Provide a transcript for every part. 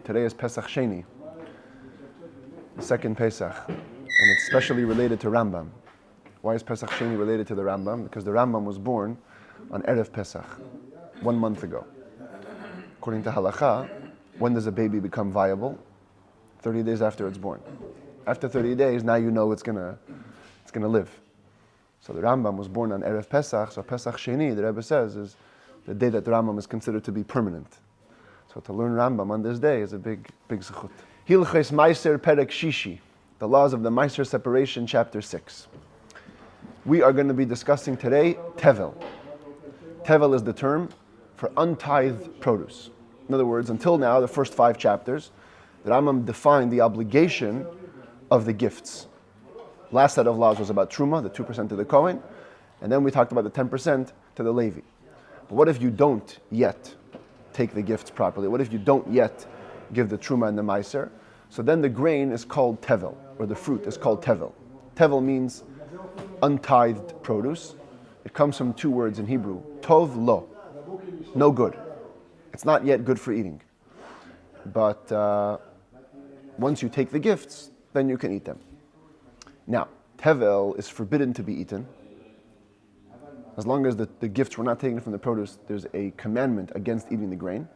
Today is Pesach Sheni, the second Pesach, and it's specially related to Rambam. Why is Pesach Sheni related to the Rambam? Because the Rambam was born on Erev Pesach, 1 month ago. According to Halacha, when does a baby become viable? 30 days after it's born. After 30 days, now you know it's gonna live. So the Rambam was born on Erev Pesach, so Pesach Sheni, the Rebbe says, is the day that the Rambam is considered to be permanent. So to learn Rambam on this day is a big zechut. Hilchos Maaser Perek Shishi, the laws of the Maaser separation, chapter 6. We are going to be discussing today tevel. Tevel is the term for untithed produce. In other words, until now, the first 5 chapters, the Rambam defined the obligation of the gifts. Last set of laws was about Truma, the 2% to the Kohen, and then we talked about the 10% to the Levi. But what if you don't yet take the gifts properly? What if you don't yet give the Truma and the Maaser? So then the grain is called tevel, or the fruit is called tevel. Tevel means untithed produce. It comes from 2 words in Hebrew, tov lo, no good. It's not yet good for eating. But once you take the gifts, then you can eat them. Now, tevel is forbidden to be eaten. As long as the gifts were not taken from the produce, there's a commandment against eating the grain.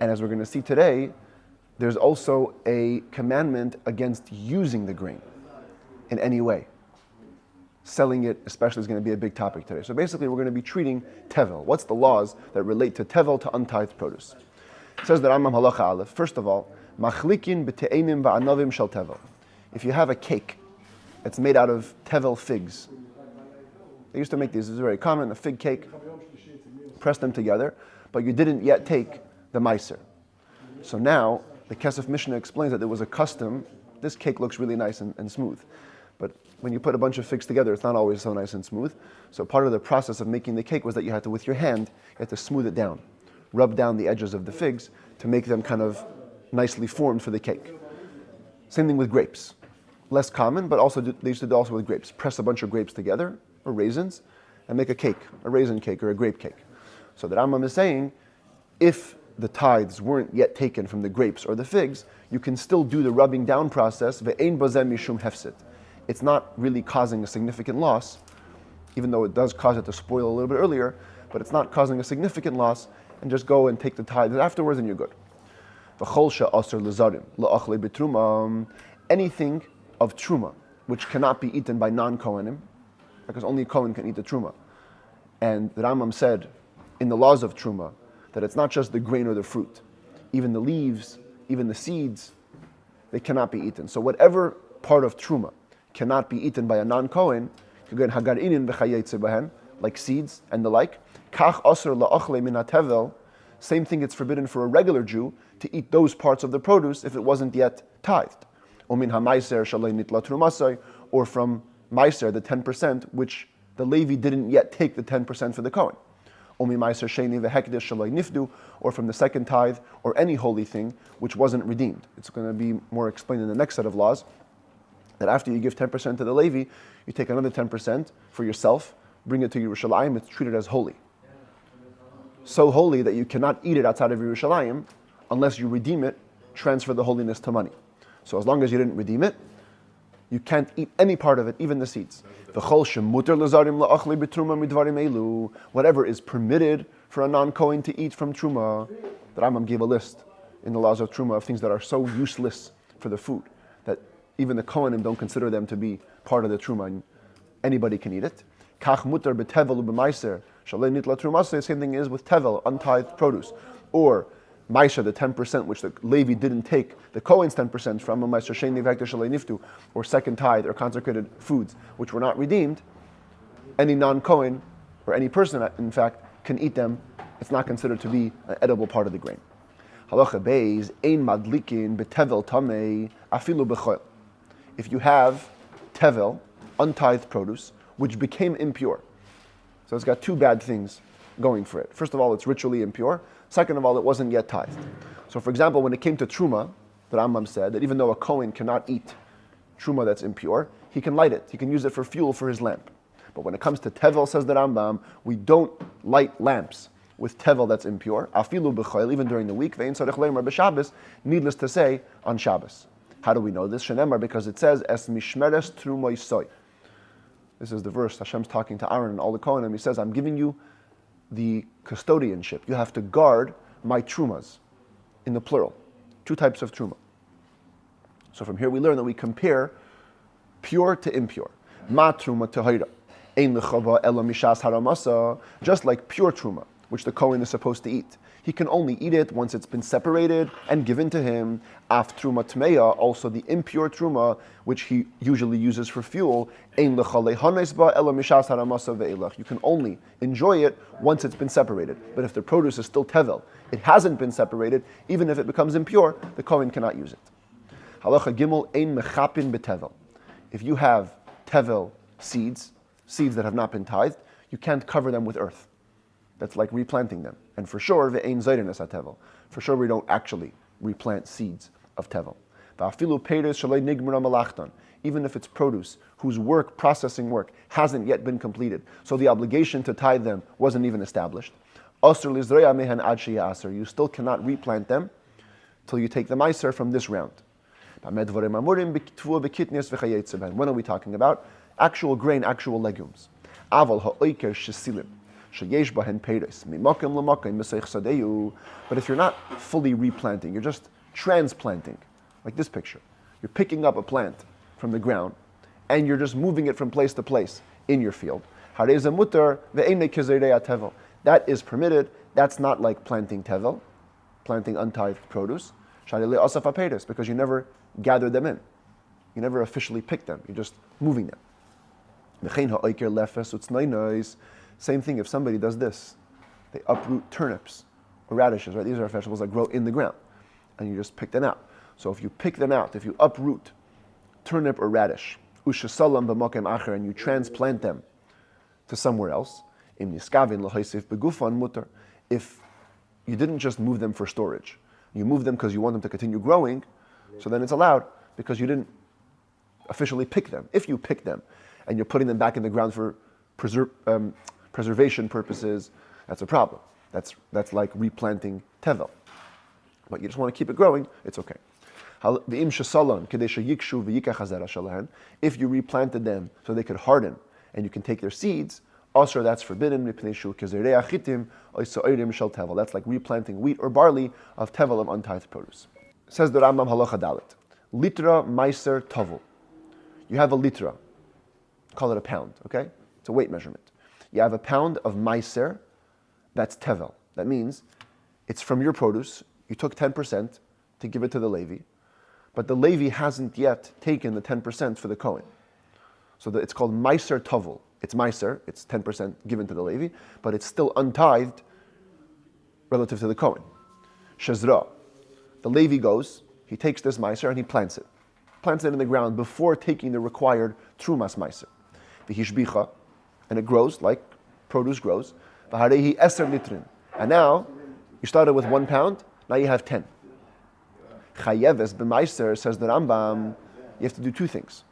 And as we're going to see today, there's also a commandment against using the grain in any way. Selling it especially is going to be a big topic today. So basically we're going to be treating tevel. What's the laws that relate to tevel, to untithed produce? It says that Rambam halacha aleph, first of all, machlikin b'te'enim va'anavim shel tevel. If you have a cake that's made out of tevel figs, they used to make these, this is very common, a fig cake, press them together, but you didn't yet take the Maaser. So now, the Kesef Mishnah explains that there was a custom, this cake looks really nice and smooth, but when you put a bunch of figs together, it's not always so nice and smooth. So part of the process of making the cake was that you had to, with your hand, you had to smooth it down, rub down the edges of the figs to make them kind of nicely formed for the cake. Same thing with grapes. Less common, but also they used to do also with grapes. Press a bunch of grapes together, or raisins, and make a cake, a raisin cake or a grape cake. So the Rambam is saying, if the tithes weren't yet taken from the grapes or the figs, you can still do the rubbing down process, ve'ein bazeh mishum hefset. It's not really causing a significant loss, even though it does cause it to spoil a little bit earlier, but it's not causing a significant loss, and just go and take the tithes afterwards and you're good. V'chol she'aser lezarim, la'achle b'truma, anything of truma, which cannot be eaten by non-Kohanim, because only a Kohen can eat the truma. And the Rambam said in the laws of truma that it's not just the grain or the fruit, even the leaves, even the seeds, they cannot be eaten. So whatever part of truma cannot be eaten by a non-Kohen, like seeds and the like, same thing, it's forbidden for a regular Jew to eat those parts of the produce if it wasn't yet tithed. Or from Maaser, the 10%, which the Levi didn't yet take the 10% for the Kohen. Or from the second tithe, or any holy thing which wasn't redeemed. It's going to be more explained in the next set of laws, that after you give 10% to the Levi, you take another 10% for yourself, bring it to Yerushalayim, it's treated as holy. So holy that you cannot eat it outside of Yerushalayim unless you redeem it, transfer the holiness to money. So as long as you didn't redeem it, you can't eat any part of it, even the seeds. Whatever is permitted for a non-Kohen to eat from Truma, the Rambam gave a list in the laws of Truma of things that are so useless for the food that even the Kohanim don't consider them to be part of the Truma, and anybody can eat it. The same thing is with tevel, untithed produce, or Maaser, the 10%, which the Levi didn't take the Kohen's 10% from, or second tithe, or consecrated foods, which were not redeemed, any non-Kohen, or any person, in fact, can eat them. It's not considered to be an edible part of the grain. Halacha beis, ein madlikin betevel tamei afilu bechoil. If you have tevel, untithed produce, which became impure, so it's got 2 bad things going for it. First of all, it's ritually impure. Second of all, it wasn't yet tithed. So for example, when it came to Truma, the Rambam said that even though a Kohen cannot eat Truma that's impure, he can light it. He can use it for fuel for his lamp. But when it comes to Tevel, says the Rambam, we don't light lamps. with tevel that's impure, afilu b'chayil, even during the week, ve'in tzarich leimar b'Shabbos, needless to say, on Shabbos. How do we know this? Shenemar, because it says, es mishmeres trumoi soy. This is the verse, Hashem's talking to Aaron and all the Kohanim. He says, I'm giving you the custodianship. You have to guard my trumas, in the plural. 2 types of truma. So from here we learn that we compare pure to impure. Ma truma tehira. Ein lechava ela mishas haramasa. Just like pure truma, which the Kohen is supposed to eat. He can only eat it once it's been separated and given to him. Af truma tmeya, also the impure truma, which he usually uses for fuel. Ein lechale hanesba ela mishas haramasa ve'elach. You can only enjoy it once it's been separated. But if the produce is still tevel, it hasn't been separated, even if it becomes impure, the Kohen cannot use it. Halacha gimel ein mechapin betevel. If you have tevel seeds that have not been tithed, you can't cover them with earth. That's like replanting them. And for sure, ve'ein zayrenes hatevel. For sure, we don't actually replant seeds of tevel. Va'afilu peiros shalei nigmara malachtan. Even if it's produce whose processing work, hasn't yet been completed, so the obligation to tithe them wasn't even established. Asr lizreya mehan ad she'ya'aser. You still cannot replant them till you take the Maaser from this round. When are we talking about? Actual grain, actual legumes. But if you're not fully replanting, you're just transplanting, like this picture. You're picking up a plant from the ground, and you're just moving it from place to place in your field. That is permitted. That's not like planting tevel, planting untithed produce. Because you never gathered them in. You never officially picked them. You're just moving them. Same thing if somebody does this. They uproot turnips or radishes, right? These are vegetables that grow in the ground. And you just pick them out. So if you pick them out, if you uproot turnip or radish, and you transplant them to somewhere else, if you didn't just move them for storage, you move them because you want them to continue growing, so then it's allowed because you didn't officially pick them. If you pick them and you're putting them back in the ground for preservation purposes, that's a problem. That's like replanting tevel. But you just want to keep it growing, it's okay. If you replanted them so they could harden and you can take their seeds, also that's forbidden. That's like replanting wheat or barley of tevel of untithed produce. Says the Rambam halacha dalet. Litra Maaser tovel. You have a litra. Call it a pound, okay? It's a weight measurement. You have a pound of Maaser, that's tevel. That means it's from your produce. You took 10% to give it to the Levi, but the Levi hasn't yet taken the 10% for the Kohen. So it's called Maaser tovel. It's Maaser, it's 10% given to the Levi, but it's still untithed relative to the Kohen. Shezra. The Levi goes, he takes this Maaser and he plants it. Plants it in the ground before taking the required Trumas Maaser. V'hishbicha, and it grows like produce grows. V'harehi eser litrin. And now, you started with 1 pound, now you have 10. Chayeves b'Maaser, says the Rambam, you have to do 2 things.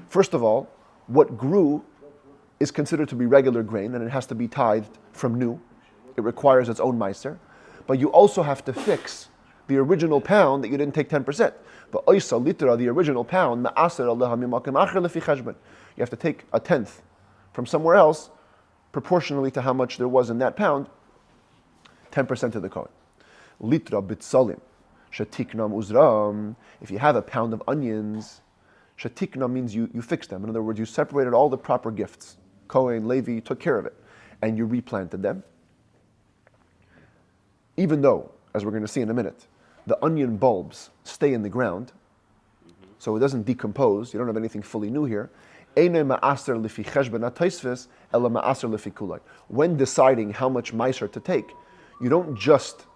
First of all, what grew is considered to be regular grain, and it has to be tithed from new. It requires its own Maaser. But you also have to fix the original pound that you didn't take 10%. But oisa litra, the original pound, Maaser aleha mimakom acher lefi cheshbon. You have to take a tenth from somewhere else, proportionally to how much there was in that pound, 10% of the Kohen. Litra bitzalim, shatiknam uzram. If you have a pound of onions, shatikna means you fixed them. In other words, you separated all the proper gifts. Kohen, Levi, you took care of it. And you replanted them. Even though, as we're going to see in a minute, the onion bulbs stay in the ground, so it doesn't decompose, you don't have anything fully new here. When deciding how much Maaser to take, you don't just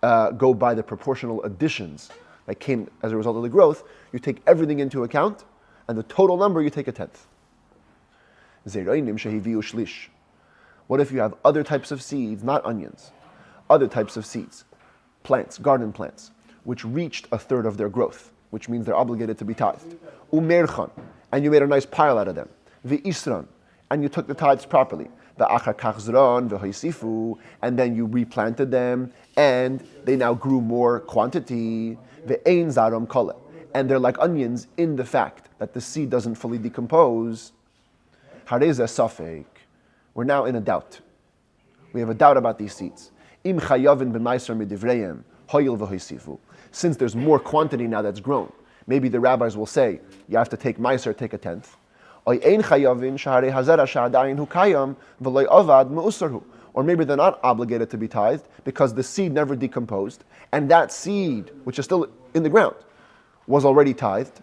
go by the proportional additions that came as a result of the growth. You take everything into account, and the total number you take a tenth. What if you have other types of seeds, not onions, other types of seeds, plants, garden plants, which reached a third of their growth, which means they're obligated to be tithed. Umerchan, and you made a nice pile out of them. V'isran, and you took the tithes properly. and then you replanted them, and they now grew more quantity. And they're like onions in the fact that the seed doesn't fully decompose. We're now in a doubt. We have a doubt about these seeds. Since there's more quantity now that's grown, maybe the rabbis will say, you have to take Maaser, take a tenth. Or maybe they're not obligated to be tithed because the seed never decomposed, and that seed, which is still in the ground, was already tithed.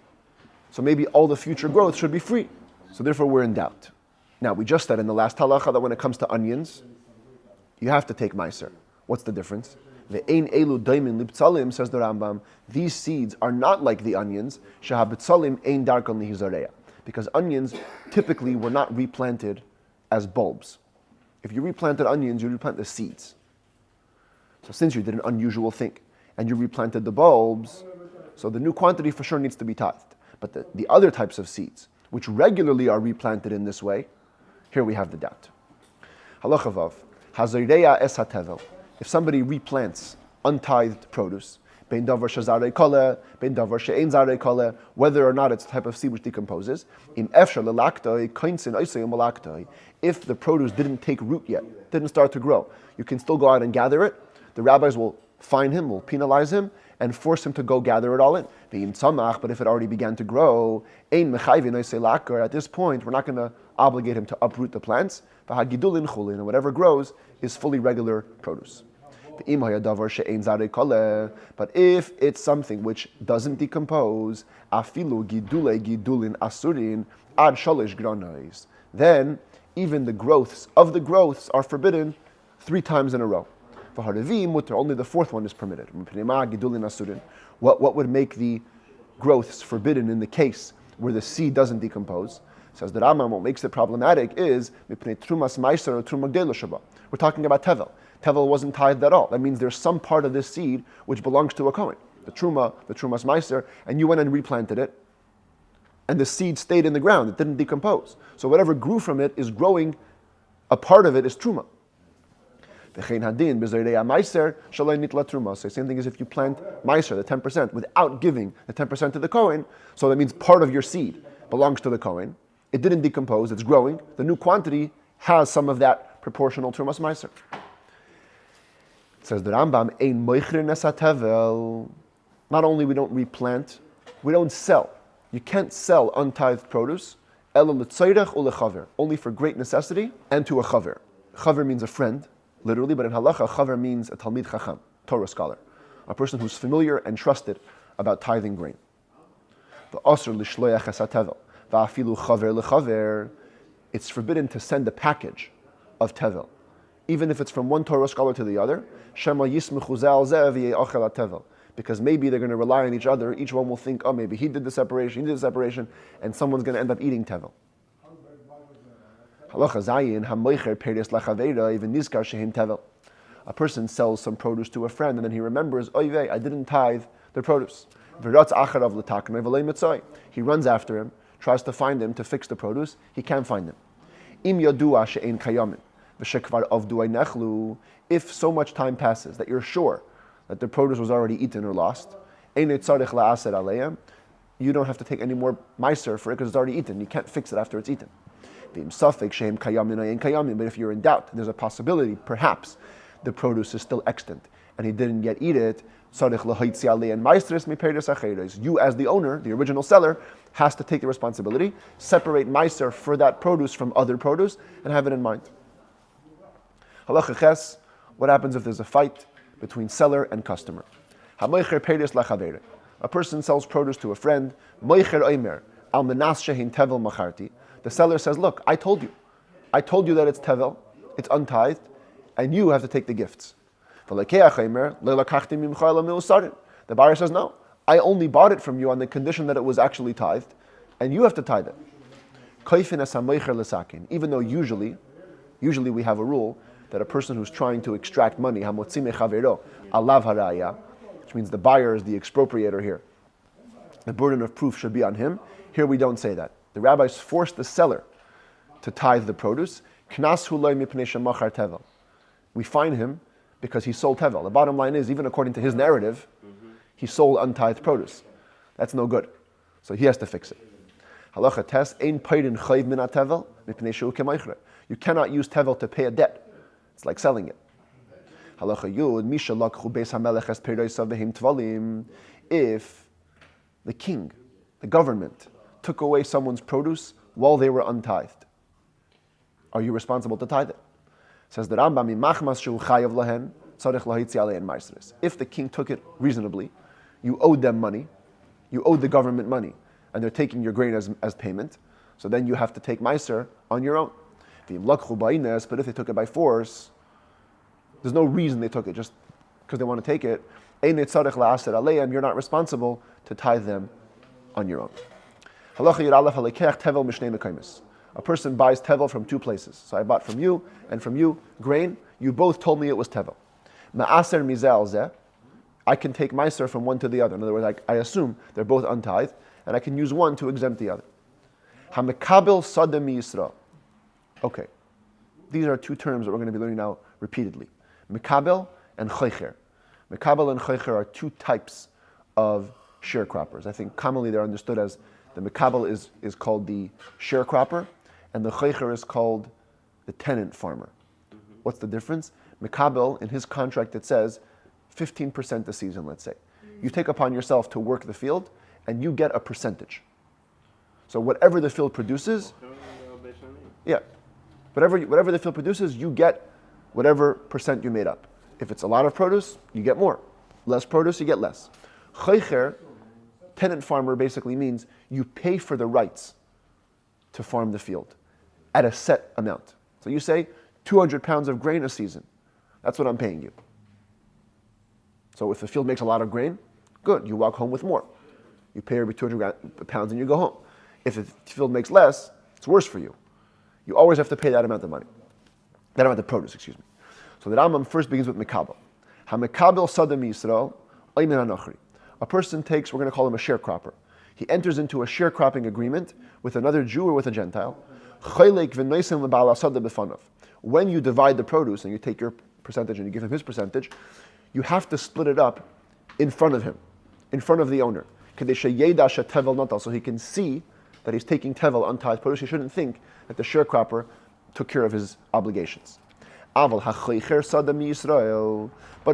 So maybe all the future growth should be free. So therefore we're in doubt. Now we just said in the last halacha that when it comes to onions, you have to take Maaser. What's the difference? Ve'ein elu daimin liptzalim, says the Rambam, these seeds are not like the onions, shehabitzalim ein darkon lihizareya. Because onions typically were not replanted as bulbs. If you replanted onions, you replant the seeds. So since you did an unusual thing, and you replanted the bulbs, so the new quantity for sure needs to be tithed. But the other types of seeds, which regularly are replanted in this way, here we have the doubt. Halacha vav, hazayreya es hatevel. If somebody replants untithed produce, bein davar shezarei kole, bein davar she'ein zarei kole, whether or not it's a type of seed which decomposes, im efshar lelaktoi, koinsin oisei malaktoi. If the produce didn't take root yet, didn't start to grow, you can still go out and gather it. The rabbis will fine him, will penalize him, and force him to go gather it all in. But if it already began to grow, at this point, we're not going to obligate him to uproot the plants. And whatever grows is fully regular produce. But if it's something which doesn't decompose, then even the growths of the growths are forbidden 3 times in a row. Only the 4th one is permitted. What would make the growths forbidden in the case where the seed doesn't decompose? Says the Rambam, what makes it problematic is we're talking about tevel. Tevel wasn't tithed at all. That means there's some part of this seed which belongs to a Kohen. The trumas Maaser, and you went and replanted it, and the seed stayed in the ground. It didn't decompose. So whatever grew from it is growing. A part of it is truma. So same thing as if you plant Maaser, the 10%, without giving the 10% to the Kohen. So that means part of your seed belongs to the Kohen. It didn't decompose, it's growing. The new quantity has some of that proportional Trumas Maaser. It says the Rambam, Ein moichrin es hatevel. Not only we don't replant, we don't sell. You can't sell untithed produce, ela l'tzayrech u lechaver, only for great necessity and to a chaver. Chaver means a friend, literally, but in halacha, chaver means a talmid chacham, Torah scholar, a person who's familiar and trusted about tithing grain. The asr l'shloyach es hatevel. Va'afilu chaver lechaver, it's forbidden to send a package of tevel, even if it's from one Torah scholar to the other. Shema yismechu ze al ze v'ye'achel hatevel, because maybe they're going to rely on each other. Each one will think, oh, maybe he did the separation, and someone's going to end up eating tevel. Halacha zayin hamoicher peres lachaveira even nizkar shehin tevel. A person sells some produce to a friend, and then he remembers, oy vey, I didn't tithe the produce. V'ratz acharav l'taknei v'lei mitzoi. He runs after him, tries to find him to fix the produce. He can't find him. Im yodua she'ein kayamin v'shekvar avdu nechlu. If so much time passes that you're sure that the produce was already eaten or lost, ein tzarich la'aser aleim, you don't have to take any more Maaser for it because it's already eaten. You can't fix it after it's eaten. But if you're in doubt, there's a possibility, perhaps, the produce is still extant and he didn't yet eat it. You, as the owner, the original seller, has to take the responsibility, separate Maaser for that produce from other produce, and have it in mind. Halacha ches, what happens if there's a fight between seller and customer? A person sells produce to a friend. The seller says, look, I told you that it's tevel, it's untithed, and you have to take the gifts. The buyer says, no, I only bought it from you on the condition that it was actually tithed, and you have to tithe it. Even though usually we have a rule that a person who's trying to extract money, which means the buyer is the expropriator here, the burden of proof should be on him. Here we don't say that. The rabbis force the seller to tithe the produce. We find him because he sold tevel. The bottom line is, even according to his narrative, he sold untithed produce. That's no good. So he has to fix it. Halacha tes, ein peirin chayv min tevel, mipnei shehu k'meichre. You cannot use tevel to pay a debt. It's like selling it. Halacha yud, misha lakchu beis hamelech es peirosav v'him tvalim. If the king, the government, took away someone's produce while they were untithed, are you responsible to tithe it? Says the Rambam, if the king took it reasonably, you owed them money, you owed the government money, and they're taking your grain as payment, so then you have to take Maaser on your own. But if they took it by force, there's no reason they took it, just because they want to take it. You're not responsible to tithe them on your own. A person buys tevel from two places. So I bought from you and from you grain. You both told me it was tevel. Maaser mizeh zeh. I can take Maaser from one to the other. In other words, I assume they're both untithed, and I can use one to exempt the other. Hamekabel sadeh mi Yisrael. Okay, these are two terms that we're going to be learning now repeatedly. Mekabel and choicher. Mekabel and choicher are two types of sharecroppers. I think commonly they're understood as the mekabel is called the sharecropper, and the choicher is called the tenant farmer. What's the difference? Mekabel, in his contract, it says 15% a season, let's say. You take upon yourself to work the field, and you get a percentage. So whatever the field produces, whatever the field produces, you get whatever percent you made up. If it's a lot of produce, you get more. Less produce, you get less. Choicher, tenant farmer, basically means you pay for the rights to farm the field at a set amount. So you say 200 pounds of grain a season. That's what I'm paying you. So if the field makes a lot of grain, good, you walk home with more. You pay every 200 pounds and you go home. If the field makes less, it's worse for you. You always have to pay that amount of money. That amount of produce, excuse me. So the Rambam first begins with Mekabel. Ha-Mekabel sadeh mi-Yisrael, oymen anochri. A person takes, we're going to call him a sharecropper. He enters into a sharecropping agreement with another Jew or with a Gentile. When you divide the produce and you take your percentage and you give him his percentage, you have to split it up in front of him, in front of the owner. So he can see that he's taking tevel untithed produce. He shouldn't think that the sharecropper took care of his obligations. But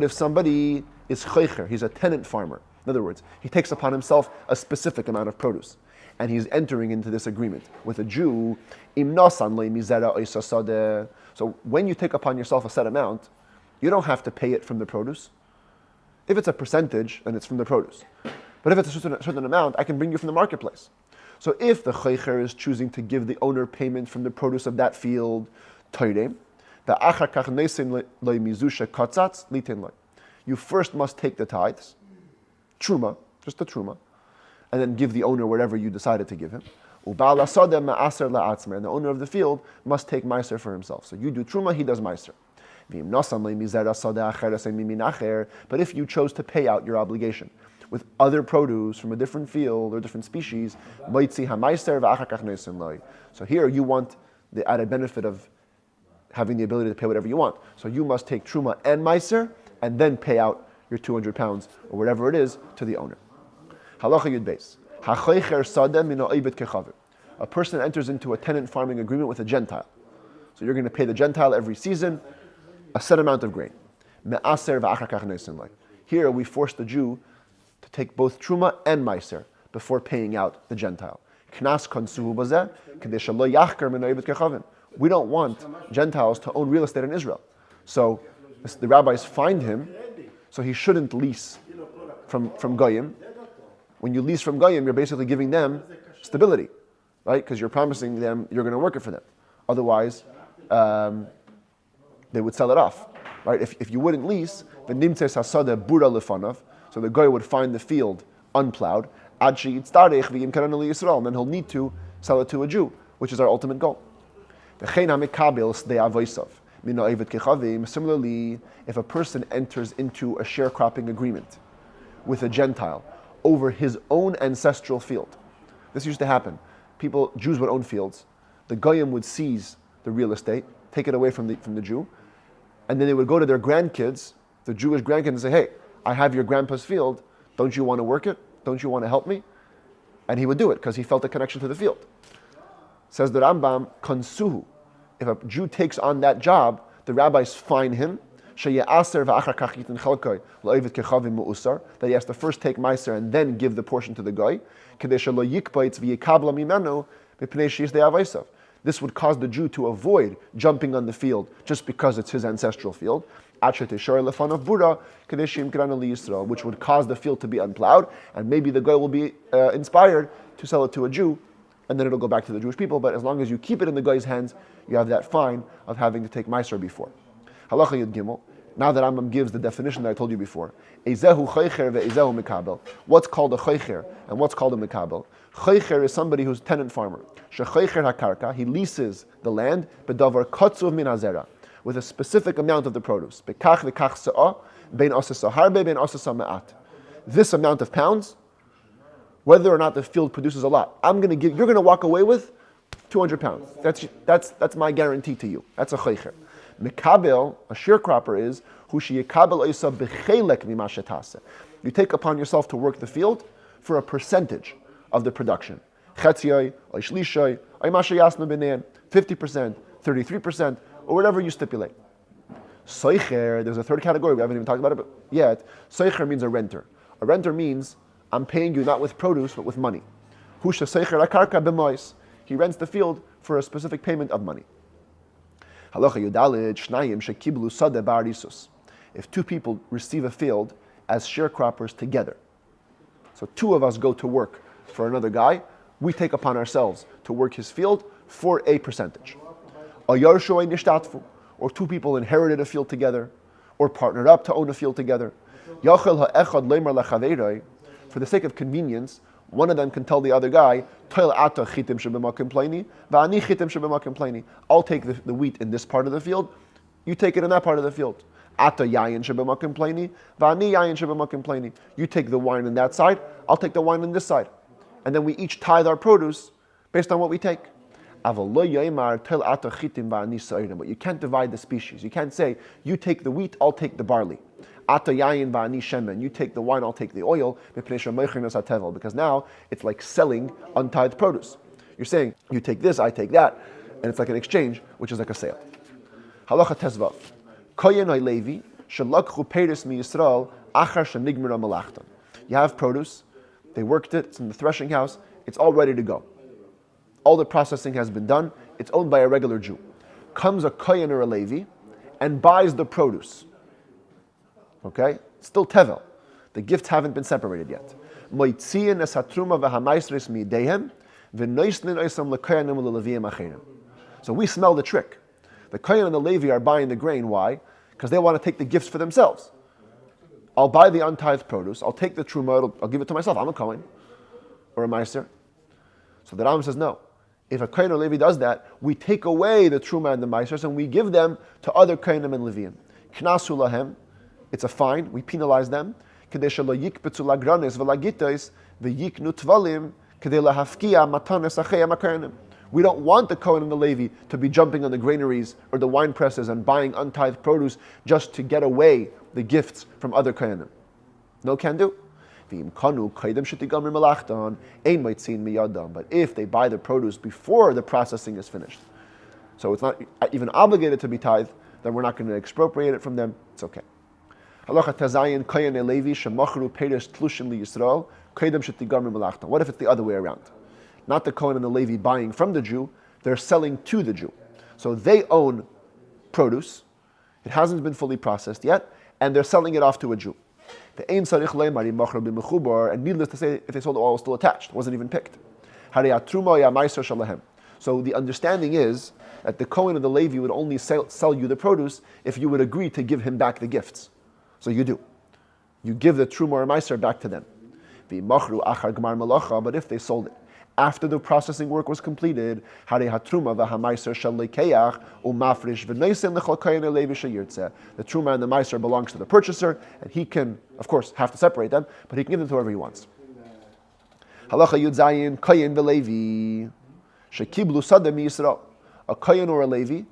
if somebody is choicher, he's a tenant farmer. In other words, he takes upon himself a specific amount of produce, and he's entering into this agreement with a Jew. So when you take upon yourself a set amount, you don't have to pay it from the produce. If it's a percentage, then it's from the produce. But if it's a certain amount, I can bring you from the marketplace. So if the choicher is choosing to give the owner payment from the produce of that field, you first must take the tithes, truma, just the truma, and then give the owner whatever you decided to give him. And the owner of the field must take Maaser for himself. So you do truma, he does Maaser. But if you chose to pay out your obligation with other produce from a different field or different species, so here you want the added benefit of having the ability to pay whatever you want. So you must take truma and Maaser and then pay out your 200 pounds or whatever it is to the owner. Halacha Yud Beis. A person enters into a tenant farming agreement with a Gentile. So you're going to pay the Gentile every season a set amount of grain. Here we force the Jew to take both truma and Maaser before paying out the Gentile. We don't want Gentiles to own real estate in Israel. So the rabbis find him, so he shouldn't lease from Goyim. When you lease from Goyim, you're basically giving them stability, right? Because you're promising them you're going to work it for them. Otherwise, they would sell it off, right? If you wouldn't lease, so the Goy would find the field unplowed, and then he'll need to sell it to a Jew, which is our ultimate goal. Similarly, if a person enters into a sharecropping agreement with a Gentile over his own ancestral field, this used to happen. Jews would own fields. The Goyim would seize the real estate take it away from the Jew, and then they would go to their grandkids, the Jewish grandkids, and say, hey, I have your grandpa's field. Don't you want to work it? Don't you want to help me? And he would do it because he felt a connection to the field. Says the Rambam, konsuhu. If a Jew takes on that job, the rabbis fine him, that he has to first take Maaser and then give the portion to the guy. This would cause the Jew to avoid jumping on the field just because it's his ancestral field, which would cause the field to be unplowed, and maybe the guy will be inspired to sell it to a Jew, and then it'll go back to the Jewish people. But as long as you keep it in the guy's hands, you have that fine of having to take Maaser before. Halacha Yud Gimel. Now that Rambam gives the definition that I told you before, Ezehu choicher ve'ezehu mekabel. What's called a choicher and what's called a mekabel? Choicher is somebody who's tenant farmer. Shechoicher hakarka, he leases the land, bedavar kotzuv min hazera, with a specific amount of the produce. Bekach v'kach se'ah, bein osesa harbe, bein osesa me'at. This amount of pounds, whether or not the field produces a lot, you're going to walk away with 200 pounds. That's my guarantee to you. That's a choicher. Mekabel, a sharecropper, is hu sheyekabel oisa bechelek mima shetase. You take upon yourself to work the field for a percentage of the production. Chetzioi, or shlishoi, or masha yasna b'nein, 50%, 33%, or whatever you stipulate. Soicher, there's a third category, we haven't even talked about it yet. Soicher means a renter. A renter means I'm paying you not with produce, but with money. Hu shesoicher akarka b'mois. He rents the field for a specific payment of money. Halacha Yudalid Shnayim Shekiblu Sadeh Ba'arisus. If two people receive a field as sharecroppers together, so two of us go to work for another guy, we take upon ourselves to work his field for a percentage. Or two people inherited a field together, or partnered up to own a field together. For the sake of convenience, one of them can tell the other guy, I'll take the wheat in this part of the field, you take it in that part of the field. You take the wine in that side, I'll take the wine in this side. And then we each tithe our produce based on what we take. But you can't divide the species. You can't say, you take the wheat, I'll take the barley. You take the wine, I'll take the oil, because now it's like selling untithed produce. You're saying, you take this, I take that, and it's like an exchange, which is like a sale. Halacha Tezvav. Koyen Levi shalakhu peiros mi Yisrael achar shenigmara melachtan. You have produce, they worked it, it's in the threshing house, it's all ready to go. All the processing has been done, it's owned by a regular Jew. Comes a Koyen or a Levi and buys the produce. Okay? Still tevel. The gifts haven't been separated yet. So we smell the trick. The Kohen and the Levi are buying the grain. Why? Because they want to take the gifts for themselves. I'll buy the untithed produce. I'll take the truma. I'll give it to myself. I'm a Kohen or a Maaser. So the Rambam says no. If a Kohen or Levi does that, we take away the truma and the Maasers and we give them to other Kohenim and Leviim. Knasu lahem. It's a fine. We penalize them. We don't want the Kohen and the Levi to be jumping on the granaries or the wine presses and buying untithed produce just to get away the gifts from other Kohenim. No can do. But if they buy the produce before the processing is finished, so it's not even obligated to be tithed, then we're not going to expropriate it from them. It's okay. Halacha Tazayin Kohen and Levi shemachru peiros tlushim liyisrael koydem shetigamru melachta. What if it's the other way around? Not the Kohen and the Levi buying from the Jew, they're selling to the Jew. So they own produce, it hasn't been fully processed yet, and they're selling it off to a Jew. The ein sarich leimari machru b'mechubar, and needless to say, if they sold the oil, it was still attached, it wasn't even picked. Harei truma ya maaser shalahem. So the understanding is that the Kohen and the Levi would only sell you the produce if you would agree to give him back the gifts. So you do. You give the truma or maaser back to them. But if they sold it after the processing work was completed, the truma and the maaser belongs to the purchaser, and he can, of course, have to separate them, but he can give them to whoever he wants. Halacha Yud Zayin Kohen v'Levi shekiblu sadeh mi Yisrael. A Kohen or a Levi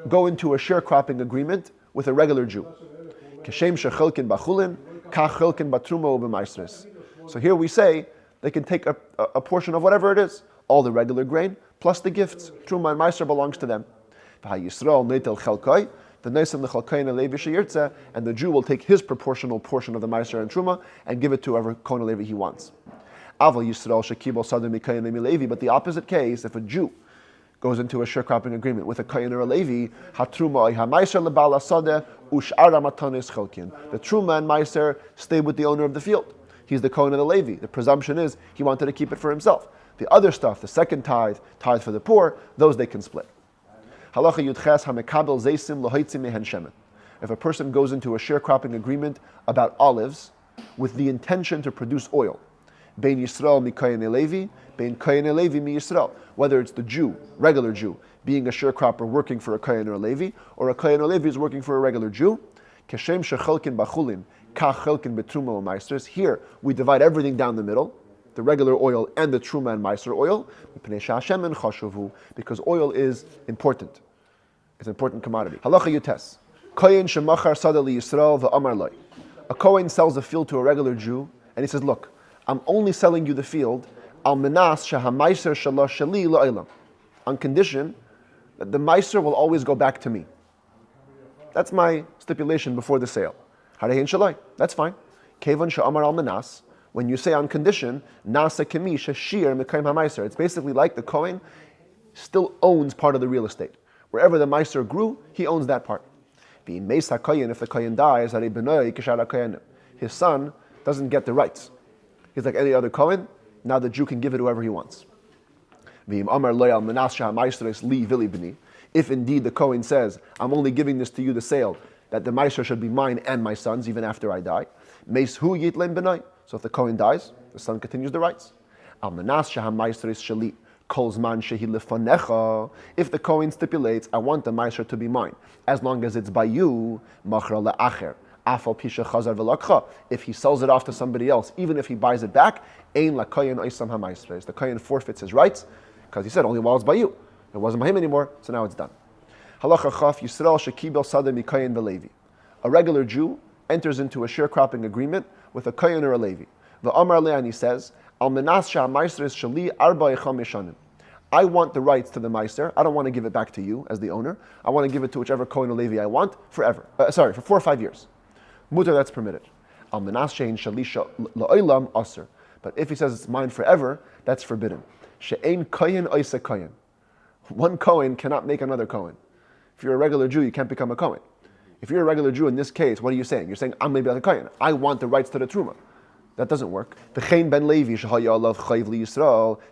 go into a sharecropping agreement with a regular Jew. So here we say they can take a portion of whatever it is, all the regular grain, plus the gifts. Truma and Maaser belongs to them. And the Jew will take his proportional portion of the Maaser and Truma and give it to whoever Kohen Levi he wants. But the opposite case, if a Jew goes into a sharecropping agreement with a Kohen or a Levi, the Truma and Maaser stay with the owner of the field. He's the Kohen of the Levi. The presumption is he wanted to keep it for himself. The other stuff, the second tithe for the poor, those they can split. If a person goes into a sharecropping agreement about olives with the intention to produce oil, whether it's the Jew, regular Jew, being a sharecropper working for a Kohen or a Levi, or a Kohen or Levi is working for a regular Jew, here we divide everything down the middle, the regular oil and the Truma and Maaser oil, because oil is important. It's an important commodity. Halacha Yutes. A Kohen sells a field to a regular Jew, and he says, look, I'm only selling you the field on condition that the Maaser will always go back to me. That's my stipulation before the sale. That's fine. When you say on condition, it's basically like the Kohen still owns part of the real estate. Wherever the Maaser grew, he owns that part. If the Kohen dies, his son doesn't get the rights. He's like any other Kohen. Now the Jew can give it to whoever he wants. If indeed the Kohen says, I'm only giving this to you, the sale, that the Maaser should be mine and my son's even after I die. So if the Kohen dies, the son continues the rights. If the Kohen stipulates, I want the Maaser to be mine, as long as it's by you, if he sells it off to somebody else, even if he buys it back, the Kohen forfeits his rights, because he said only while it's by you. It wasn't by him anymore, so now it's done. A regular Jew enters into a sharecropping agreement with a Kohen or a Levi. And he says, I want the rights to the Maaser. I don't want to give it back to you as the owner. I want to give it to whichever Kohen or Levi I want forever. For 4 or 5 years. Mutar, that's permitted. But if he says it's mine forever, that's forbidden. One Kohen cannot make another Kohen. If you're a regular Jew, you can't become a Kohen. If you're a regular Jew in this case, what are you saying? You're saying, I'm maybe like a Kohen. I want the rights to the Truma. That doesn't work.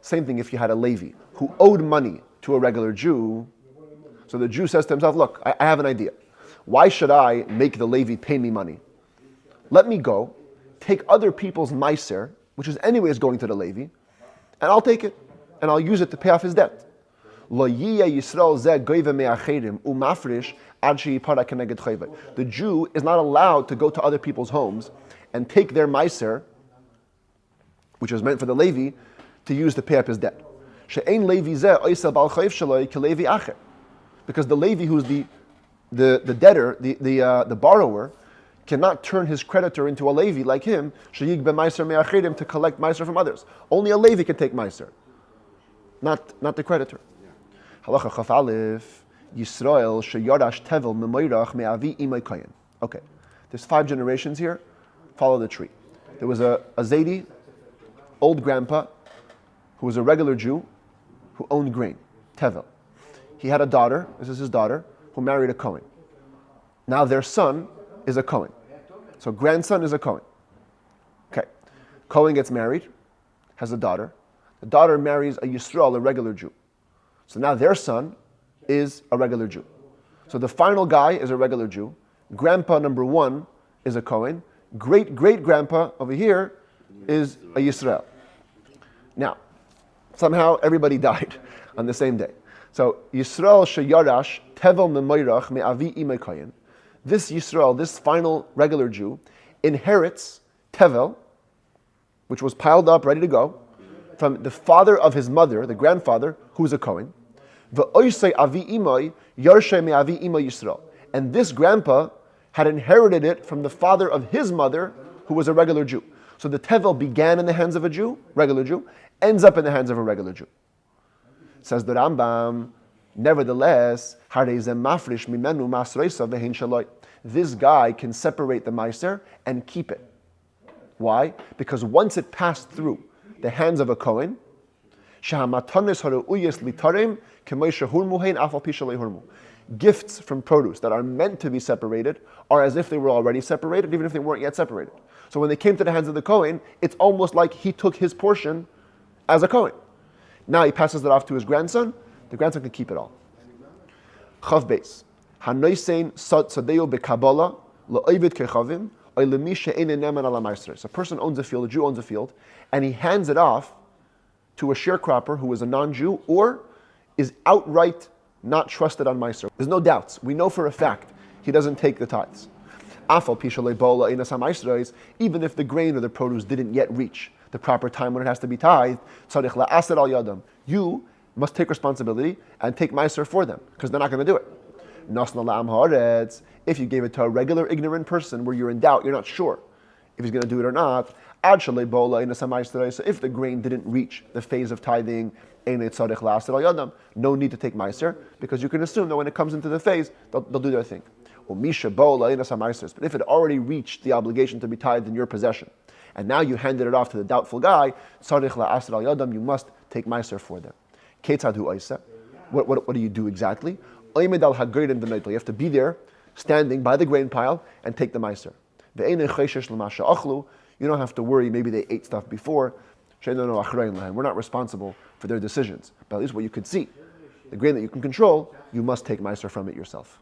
Same thing if you had a Levi who owed money to a regular Jew. So the Jew says to himself, look, I have an idea. Why should I make the Levi pay me money? Let me go, take other people's Maaser, which is anyways going to the Levi, and I'll take it, and I'll use it to pay off his debt. The Jew is not allowed to go to other people's homes and take their Maaser, which was meant for the Levi, to use to pay up his debt. Because the Levi, who's the debtor, the borrower, cannot turn his creditor into a Levi like him, to collect Maaser from others. Only a Levi can take Maaser, not the creditor. Halacha Chaf Aleph, Yisrael sheyorash tevel memoirach me'avi imay kohen. Okay, there's 5 generations here. Follow the tree. There was a Zaidi, old grandpa, who was a regular Jew, who owned grain, tevel. He had a daughter, this is his daughter, who married a Kohen. Now their son is a Kohen. So grandson is a Kohen. Okay, Kohen gets married, has a daughter. The daughter marries a Yisrael, a regular Jew. So now their son is a regular Jew. So the final guy is a regular Jew. Grandpa number 1 is a Kohen. Great-great-grandpa over here is a Yisrael. Now, somehow everybody died on the same day. So Yisrael sheyarash tevel memoirach me'avi imay kohen. This Yisrael, this final regular Jew, inherits tevel, which was piled up, ready to go, from the father of his mother, the grandfather, who's a Kohen. V'oisei avi imoi yarshay me avi imoi Yisrael. And this grandpa had inherited it from the father of his mother, who was a regular Jew. So the tevel began in the hands of a Jew, regular Jew, ends up in the hands of a regular Jew. Says the Rambam, nevertheless, this guy can separate the Maaser and keep it. Why? Because once it passed through the hands of a Kohen, gifts from produce that are meant to be separated are as if they were already separated, even if they weren't yet separated. So when they came to the hands of the Kohen, it's almost like he took his portion as a Kohen. Now he passes it off to his grandson. The grandson can keep it all. Chav Beis. Hanoisein sadeo bekabala la'ovid kechavim or lemi she'ein neman ala ma'aser. So a person owns a field, a Jew owns a field, and he hands it off to a sharecropper who is a non-Jew or is outright not trusted on Maaser. There's no doubts. We know for a fact he doesn't take the tithes. Even if the grain or the produce didn't yet reach the proper time when it has to be tithed, you must take responsibility and take Maaser for them, because they're not going to do it. If you gave it to a regular ignorant person where you're in doubt, you're not sure if he's going to do it or not, so if the grain didn't reach the phase of tithing, no need to take Maaser, because you can assume that when it comes into the phase, they'll do their thing. But if it already reached the obligation to be tithed in your possession, and now you handed it off to the doubtful guy, you must take Maaser for them. What do you do exactly? You have to be there, standing by the grain pile, and take the Maaser. You don't have to worry, maybe they ate stuff before. We're not responsible for their decisions. But at least what you could see, the grain that you can control, you must take Maaser from it yourself.